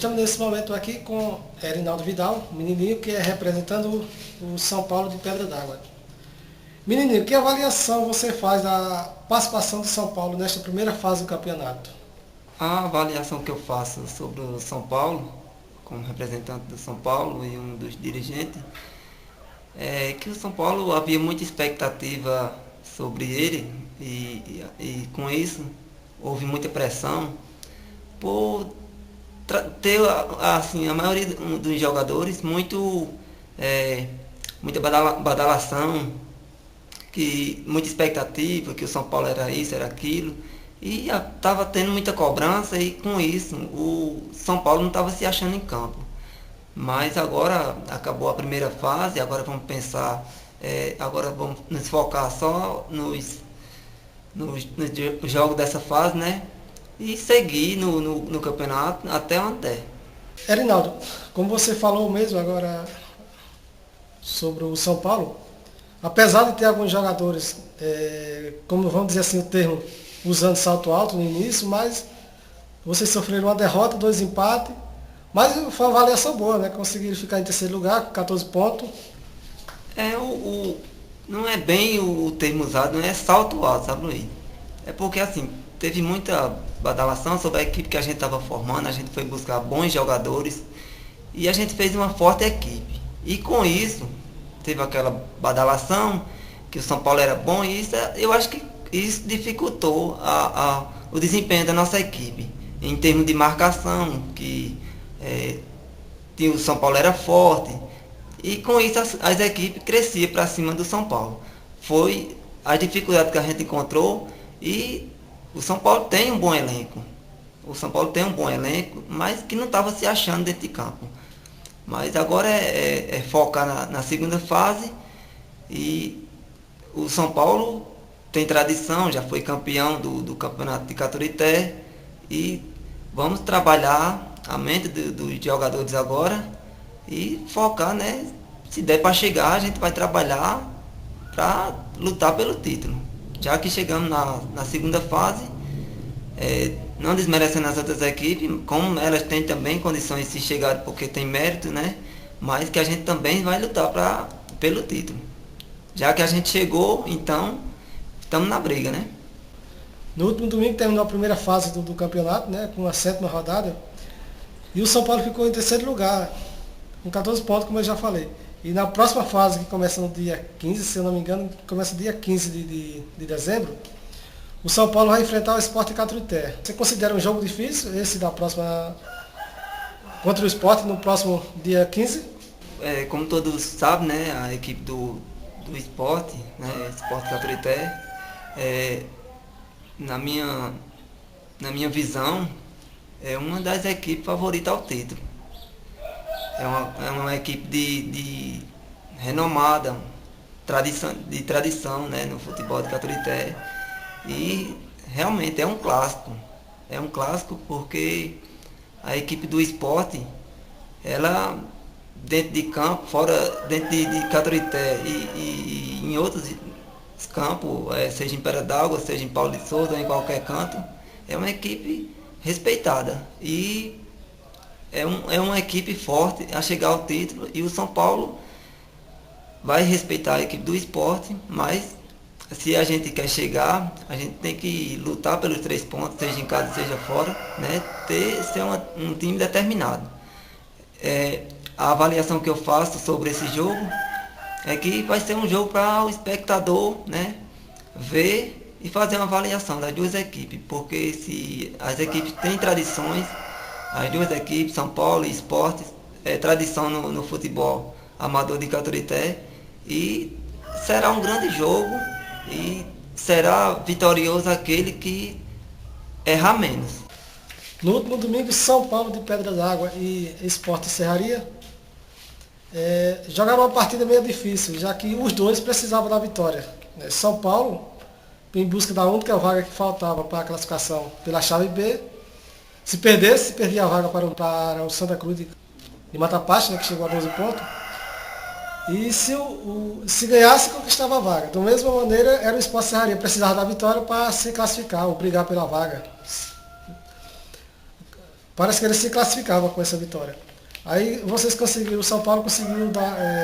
estamos nesse momento aqui com Erinaldo Vidal, menininho que é representando o São Paulo de Pedra d'Água. Menininho, que avaliação você faz da participação do São Paulo nesta primeira fase do campeonato? A avaliação que eu faço sobre o São Paulo, como representante do São Paulo e um dos dirigentes, é que o São Paulo havia muita expectativa sobre ele e com isso houve muita pressão por ter assim, a maioria dos jogadores muita badalação, muita expectativa que o São Paulo era isso, era aquilo. E estava tendo muita cobrança e com isso o São Paulo não estava se achando em campo. Mas agora acabou a primeira fase, agora vamos pensar, agora vamos nos focar só nos jogos dessa fase, né? E seguir no campeonato até onde der. Erinaldo, como você falou mesmo agora sobre o São Paulo, apesar de ter alguns jogadores, como vamos dizer assim o termo, usando salto alto no início, mas vocês sofreram uma derrota, 2 empates, mas foi uma avaliação boa, né? Conseguiram ficar em terceiro lugar com 14 pontos. Não é bem o termo usado, não é salto alto, sabe, Luiz? É porque assim, teve muita badalação sobre a equipe que a gente estava formando, a gente foi buscar bons jogadores e a gente fez uma forte equipe. E com isso, teve aquela badalação, que o São Paulo era bom, e isso, eu acho que isso dificultou o desempenho da nossa equipe. Em termos de marcação, o São Paulo era forte, e com isso as equipes cresciam para cima do São Paulo. Foi a dificuldade que a gente encontrou, e o São Paulo tem um bom elenco. O São Paulo tem um bom elenco, mas que não estava se achando dentro de campo. Mas agora é focar na segunda fase, e o São Paulo tem tradição, já foi campeão do campeonato de Caturité, e vamos trabalhar a mente dos jogadores agora e focar, né? Se der para chegar, a gente vai trabalhar para lutar pelo título. Já que chegamos na segunda fase, não desmerecendo as outras equipes, como elas têm também condições de se chegar porque tem mérito, né? Mas que a gente também vai lutar pelo título. Já que a gente chegou, então estamos na briga, né? No último domingo terminou a primeira fase do campeonato, né? Com a 7ª rodada. E o São Paulo ficou em terceiro lugar, com 14 pontos, como eu já falei. E na próxima fase, que começa no dia 15, se eu não me engano, começa dia 15 de dezembro, o São Paulo vai enfrentar o Sport Caturité. Você considera um jogo difícil, esse da próxima, contra o Sport, no próximo dia 15? Como todos sabem, né, a equipe do Sport, né, Sport Caturité, na minha visão, é uma das equipes favoritas ao título. É uma equipe de renomada, de tradição, né, no futebol de Caturité. E realmente é um clássico. É um clássico porque a equipe do Sport, ela dentro de campo, dentro de Caturité e em outros campos, seja em Pedra d'Água, seja em Paulo de Souza, em qualquer canto, é uma equipe respeitada. E é uma equipe forte a chegar ao título, e o São Paulo vai respeitar a equipe do Sport, mas se a gente quer chegar, a gente tem que lutar pelos 3 pontos, seja em casa, seja fora, né? Ser um time determinado. A avaliação que eu faço sobre esse jogo é que vai ser um jogo para o espectador, né, ver e fazer uma avaliação das duas equipes, porque se as equipes têm tradições, as duas equipes, São Paulo e Sport, tradição no futebol amador de Caturité, e será um grande jogo e será vitorioso aquele que errar menos. No último domingo, São Paulo de Pedra d'Água e Sport Serraria jogaram uma partida meio difícil, já que os dois precisavam da vitória. São Paulo, em busca da única vaga que faltava para a classificação pela chave B, se perdesse, perdia a vaga para o Santa Cruz de Matapache, né, que chegou a 12 pontos. E se ganhasse, conquistava a vaga. Da mesma maneira, era o Sport Serraria, precisava da vitória para se classificar, ou brigar pela vaga. parece que ele se classificava com essa vitória. Aí o São Paulo conseguiu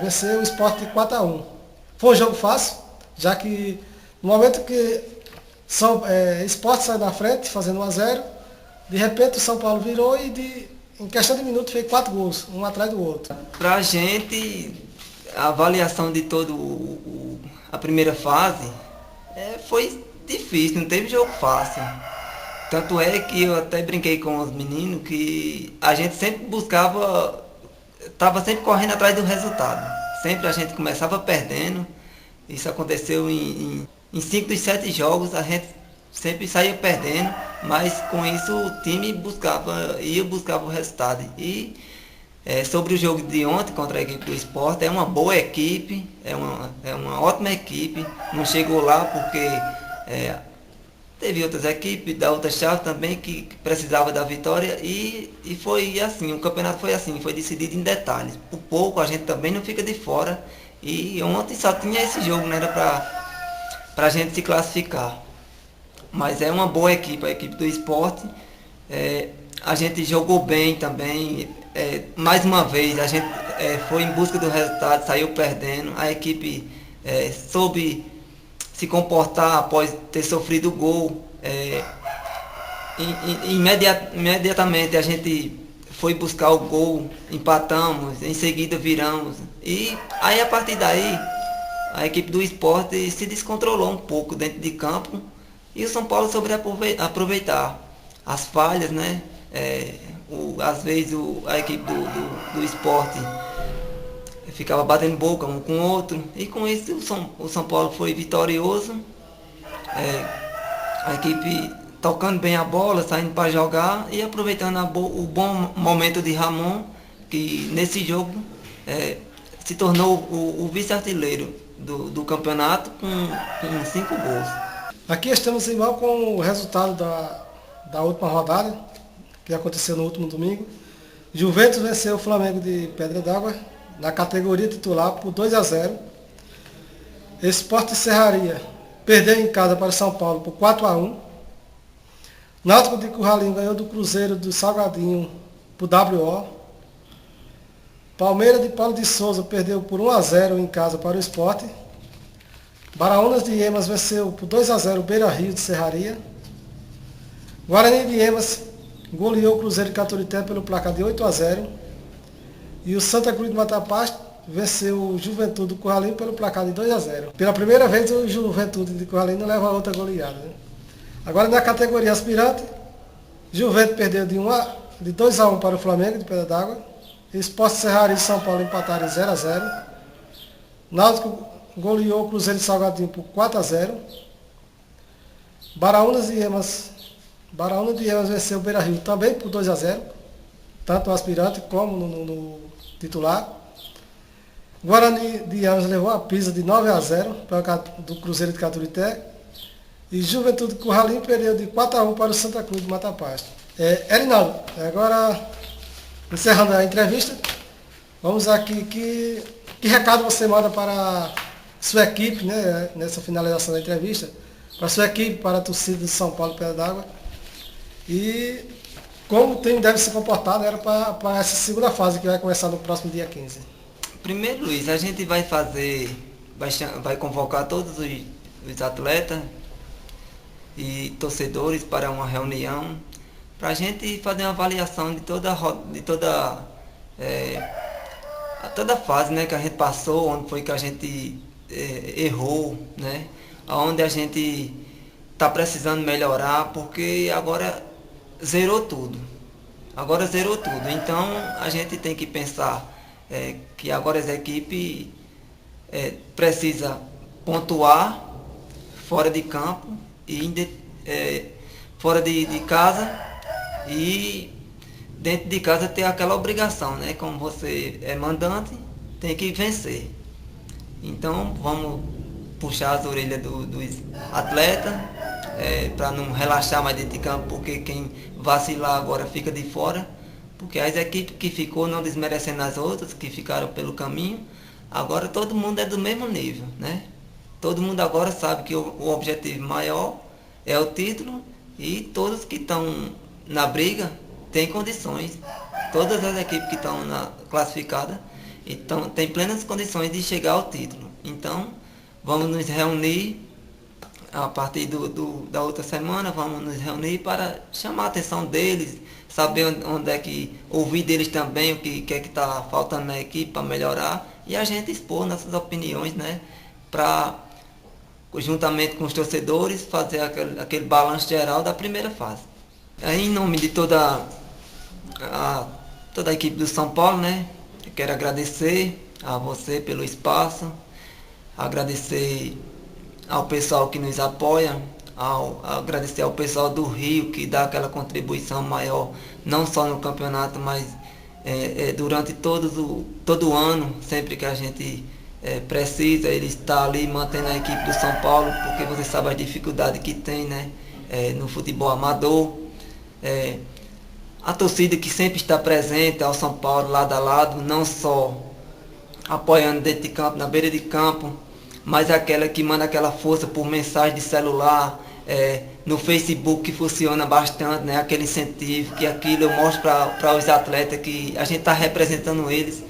vencer o Sport de 4-1. Foi um jogo fácil, já que no momento que Sport saiu na frente, fazendo 1-0, de repente o São Paulo virou e em questão de minutos fez 4 gols, um atrás do outro. Pra gente, a avaliação de a primeira fase foi difícil, não teve jogo fácil. Tanto é que eu até brinquei com os meninos que a gente sempre estava sempre correndo atrás do resultado. Sempre a gente começava perdendo. Isso aconteceu em 5 dos 7 jogos, a gente sempre saía perdendo, mas com isso o time buscava o resultado. E sobre o jogo de ontem contra a equipe do Sport, é uma boa equipe, é uma ótima equipe. Não chegou lá porque teve outras equipes da outra chave também que precisava da vitória e foi assim, o campeonato foi assim, foi decidido em detalhes. Por pouco a gente também não fica de fora e ontem só tinha esse jogo, não era pra gente se classificar. Mas é uma boa equipe, a equipe do Sport. A gente jogou bem também. Mais uma vez, a gente foi em busca do resultado, saiu perdendo. A equipe soube se comportar após ter sofrido o gol. Imediatamente a gente foi buscar o gol, empatamos, em seguida viramos. E aí a partir daí a equipe do Sport se descontrolou um pouco dentro de campo e o São Paulo soube aproveitar as falhas, né? Às vezes a equipe do Sport ficava batendo boca um com o outro e com isso o São Paulo foi vitorioso. A equipe tocando bem a bola, saindo para jogar e aproveitando o bom momento de Ramon, que nesse jogo se tornou o vice-artilheiro do campeonato com 5 gols. Aqui estamos igual com o resultado da última rodada, que aconteceu no último domingo. Juventus venceu o Flamengo de Pedra d'Água na categoria titular por 2-0. Sport de Serraria perdeu em casa para o São Paulo por 4-1. Náutico de Curralinho ganhou do Cruzeiro do Salgadinho por WO. Palmeiras de Paulo de Souza perdeu por 1-0 em casa para o Sport. Baraunas de Emas venceu por 2-0 o Beira Rio de Serraria. Guarani de Emas goleou o Cruzeiro de Caturité pelo placar de 8-0. E o Santa Cruz de Matapasto venceu o Juventude do Curralinho pelo placar de 2-0. Pela primeira vez o Juventude de Curralinho não leva outra goleada, né? Agora na categoria aspirante, Juventude perdeu de 2-1 para o Flamengo de Pedra d'Água. Sport Serraria e São Paulo empataram em 0-0. Náutico goleou o Cruzeiro de Salgadinho por 4-0. Baraunas de Emas venceu o Beira Rio também por 2-0, tanto no aspirante como no titular. Guarani de Emas levou a pisa de 9-0 do Cruzeiro de Caturité. E Juventude de Curralinho perdeu de 4-1 para o Santa Cruz de Matapasto. Erinaldo, agora encerrando a entrevista, vamos aqui, que recado você manda para sua equipe, né, nessa finalização da entrevista, para sua equipe, para a torcida de São Paulo Pedra d'Água, e como o time deve se comportar, né, para essa segunda fase que vai começar no próximo dia 15. Primeiro, Luiz, a gente vai convocar todos os atletas e torcedores para uma reunião, para a gente fazer uma avaliação de toda a fase, né, que a gente passou, onde foi que a gente errou, né, onde a gente está precisando melhorar, porque agora zerou tudo. Então a gente tem que pensar que agora as equipes precisa pontuar fora de campo e fora de casa, e dentro de casa ter aquela obrigação, né? Como você é mandante, tem que vencer. Então vamos puxar as orelhas dos atletas para não relaxar mais dentro de campo, porque quem vacilar agora fica de fora, porque as equipes que ficou, não desmerecendo as outras que ficaram pelo caminho, agora todo mundo é do mesmo nível, né? Todo mundo agora sabe que o objetivo maior é o título, e todos que estão na briga tem condições, todas as equipes que estão classificadas então, têm plenas condições de chegar ao título. Então, vamos nos reunir a partir da outra semana, vamos nos reunir para chamar a atenção deles, saber onde é que, ouvir deles também o que é que está faltando na equipe para melhorar e a gente expor nossas opiniões, né, para, juntamente com os torcedores, fazer aquele balanço geral da primeira fase. Aí, em nome de toda a equipe do São Paulo, né, eu quero agradecer a você pelo espaço, agradecer ao pessoal que nos apoia, agradecer ao pessoal do Rio que dá aquela contribuição maior, não só no campeonato, mas durante todo o ano, sempre que a gente precisa, ele está ali mantendo a equipe do São Paulo, porque você sabe a dificuldade que tem, né, no futebol amador. A torcida que sempre está presente ao São Paulo, lado a lado, não só apoiando dentro de campo, na beira de campo, mas aquela que manda aquela força por mensagem de celular, no Facebook, que funciona bastante, né? Aquele incentivo, que aquilo eu mostro para os atletas que a gente está representando eles.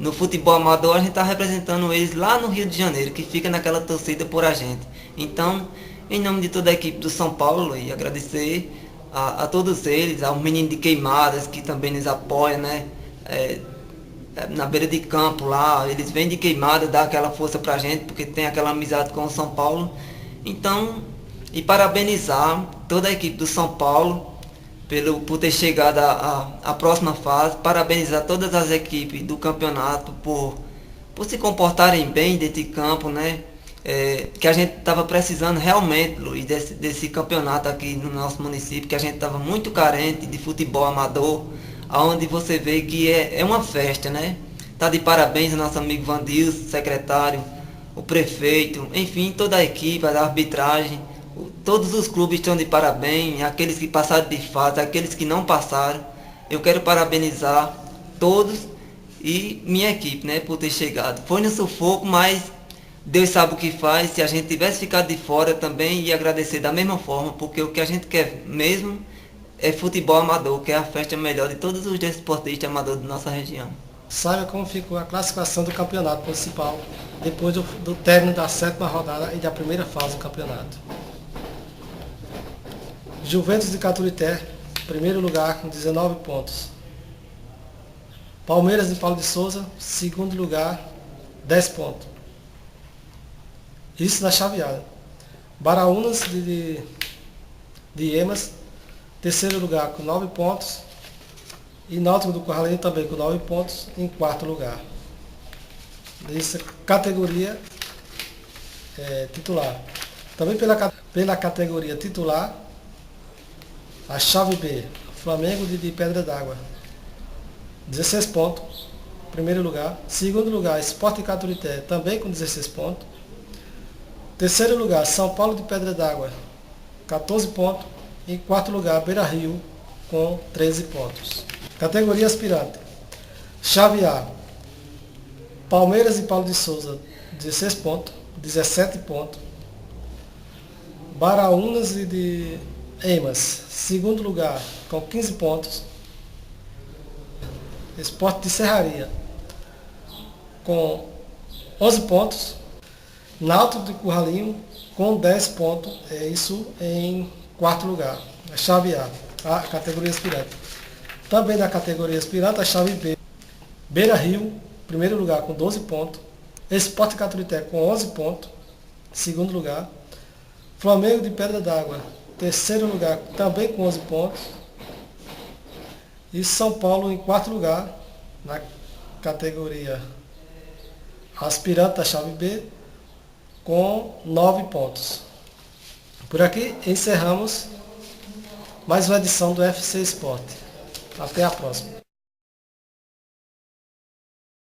No futebol amador a gente está representando eles lá no Rio de Janeiro, que fica naquela torcida por a gente. Então, em nome de toda a equipe do São Paulo, e agradecer a todos eles, aos meninos de Queimadas que também nos apoiam, né? Na beira de campo lá, eles vêm de Queimada, dá aquela força pra gente, porque tem aquela amizade com o São Paulo. Então, e parabenizar toda a equipe do São Paulo por ter chegado à próxima fase, parabenizar todas as equipes do campeonato por se comportarem bem dentro de campo, né? Que a gente estava precisando realmente, Luiz, desse campeonato aqui no nosso município, que a gente estava muito carente de futebol amador, onde você vê que é uma festa, né? Tá de parabéns o nosso amigo Vandilson, secretário, o prefeito, enfim, toda a equipe, a arbitragem, todos os clubes estão de parabéns, aqueles que passaram de fase, aqueles que não passaram. Eu quero parabenizar todos e minha equipe, né, por ter chegado. Foi no sufoco, mas Deus sabe o que faz. Se a gente tivesse ficado de fora também, ia agradecer da mesma forma, porque o que a gente quer mesmo é futebol amador, que é a festa melhor de todos os desportistas amadores da nossa região. Saiba como ficou a classificação do campeonato municipal depois do término da 7ª rodada e da primeira fase do campeonato. Juventus de Caturité, primeiro lugar com 19 pontos. Palmeiras de Paulo de Souza, segundo lugar, 10 pontos. Isso na chaveada. Baraunas de Emas, terceiro lugar com 9 pontos. E Náutico do Corralinho também com 9 pontos, em quarto lugar. Isso, categoria titular. Também pela categoria titular, a chave B, Flamengo de Pedra d'Água, 16 pontos, primeiro lugar. Segundo lugar, Sport Caturité, também com 16 pontos. Terceiro lugar, São Paulo de Pedra d'Água, 14 pontos. Em quarto lugar, Beira Rio, com 13 pontos. Categoria aspirante. Chave A, Palmeiras de Paulo de Souza, 16 pontos, 17 pontos. Baraunas de Emas, segundo lugar, com 15 pontos. Esporte de Serraria, com 11 pontos. Náutico de Curralinho, com 10 pontos. É isso em quarto lugar. A chave A, a categoria aspirante. Também na categoria aspirante, a chave B. Beira Rio, primeiro lugar, com 12 pontos. Esporte Caturité, com 11 pontos, segundo lugar. Flamengo de Pedra d'Água, terceiro lugar, também com 11 pontos. E São Paulo em quarto lugar, na categoria aspirante da chave B, com 9 pontos. Por aqui encerramos mais uma edição do FC Esporte. Até a próxima.